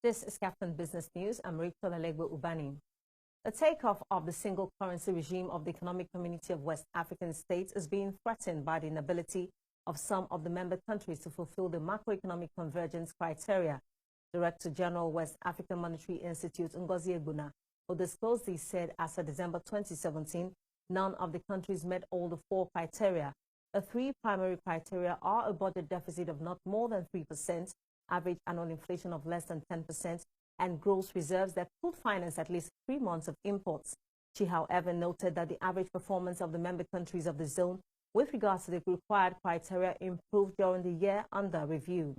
This is Captain Business News. I'm Rachel Alegbe Ubani. The takeoff of the single currency regime of the Economic Community of West African States is being threatened by the inability of some of the member countries to fulfill the macroeconomic convergence criteria. Director General West African Monetary Institute Ngozi Egbuna, who disclosed this, said as of December 2017, none of the countries met all the four criteria. The three primary criteria are a budget deficit of not more than 3%, average annual inflation of less than 10%, and gross reserves that could finance at least 3 months of imports. She, however, noted that the average performance of the member countries of the zone with regards to the required criteria improved during the year under review.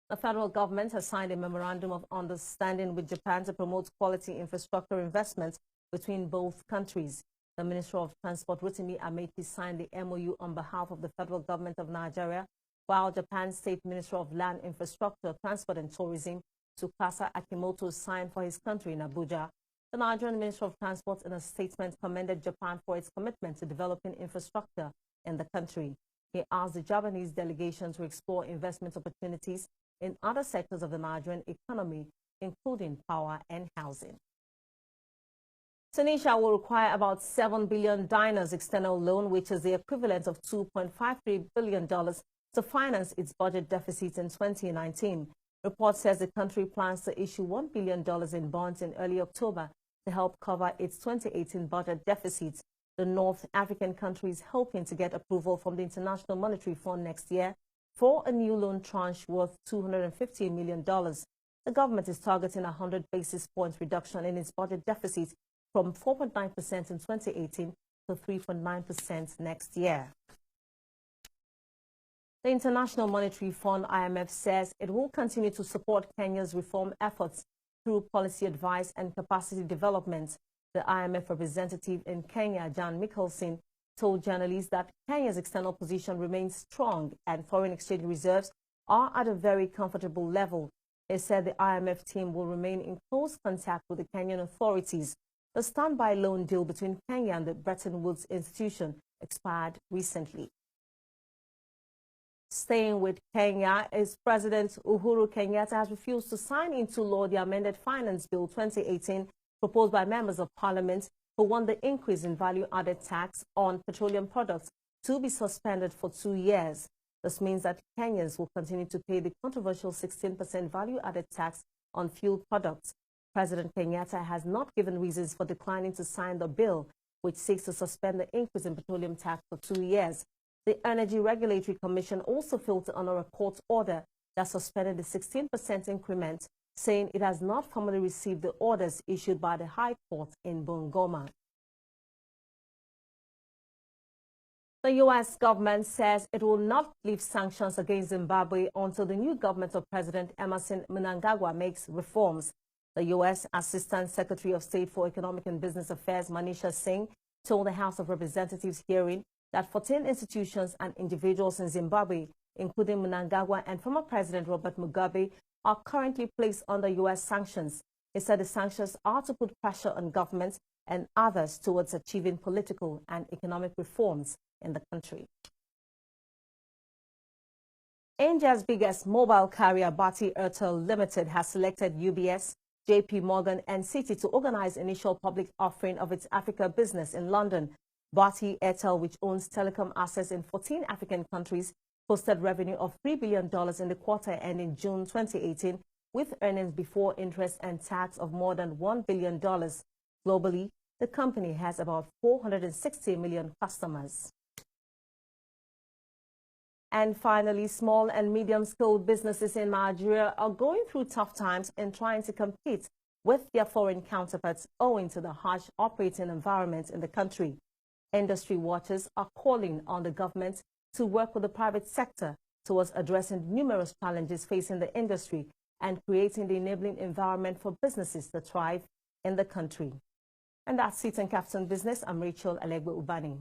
The federal government has signed a memorandum of understanding with Japan to promote quality infrastructure investments between both countries. The Minister of Transport, Rotimi Amechi, signed the MOU on behalf of the federal government of Nigeria, while Japan's State Minister of Land Infrastructure, Transport and Tourism, Tsukasa Akimoto, signed for his country in Abuja. The Nigerian Minister of Transport, in a statement, commended Japan for its commitment to developing infrastructure in the country. He asked the Japanese delegation to explore investment opportunities in other sectors of the Nigerian economy, including power and housing. Tunisia will require about $7 billion external loan, which is the equivalent of $2.53 billion, to finance its budget deficit in 2019. Report says the country plans to issue $1 billion in bonds in early October to help cover its 2018 budget deficit. The North African country is hoping to get approval from the International Monetary Fund next year for a new loan tranche worth $250 million. The government is targeting a 100 basis points reduction in its budget deficit from 4.9% in 2018 to 3.9% next year. The International Monetary Fund, IMF, says it will continue to support Kenya's reform efforts through policy advice and capacity development. The IMF representative in Kenya, Jan Michelson, told journalists that Kenya's external position remains strong and foreign exchange reserves are at a very comfortable level. He said the IMF team will remain in close contact with the Kenyan authorities. The standby loan deal between Kenya and the Bretton Woods institution expired recently. Staying with Kenya, its President Uhuru Kenyatta has refused to sign into law the amended Finance Bill 2018 proposed by members of Parliament who want the increase in value-added tax on petroleum products to be suspended for 2 years. This means that Kenyans will continue to pay the controversial 16% value-added tax on fuel products. President Kenyatta has not given reasons for declining to sign the bill, which seeks to suspend the increase in petroleum tax for 2 years. The Energy Regulatory Commission also failed to honor a court order that suspended the 16% increment, saying it has not formally received the orders issued by the High Court in Bungoma. The U.S. government says it will not lift sanctions against Zimbabwe until the new government of President Emmerson Mnangagwa makes reforms. The U.S. Assistant Secretary of State for Economic and Business Affairs, Manisha Singh, told the House of Representatives hearing that 14 institutions and individuals in Zimbabwe, including Mnangagwa and former President Robert Mugabe, are currently placed under U.S. sanctions. He said the sanctions are to put pressure on governments and others towards achieving political and economic reforms in the country. India's biggest mobile carrier, Bharti Airtel Limited, has selected UBS, JP Morgan and Citi to organize initial public offering of its Africa business in London. Bharti Airtel, which owns telecom assets in 14 African countries, posted revenue of $3 billion in the quarter ending June 2018, with earnings before interest and tax of more than $1 billion. Globally, the company has about 460 million customers. And finally, small and medium-scale businesses in Nigeria are going through tough times in trying to compete with their foreign counterparts owing to the harsh operating environment in the country. Industry watchers are calling on the government to work with the private sector towards addressing numerous challenges facing the industry and creating the enabling environment for businesses to thrive in the country. And that's it in Captain Business. I'm Rachel Alegbe Ubani.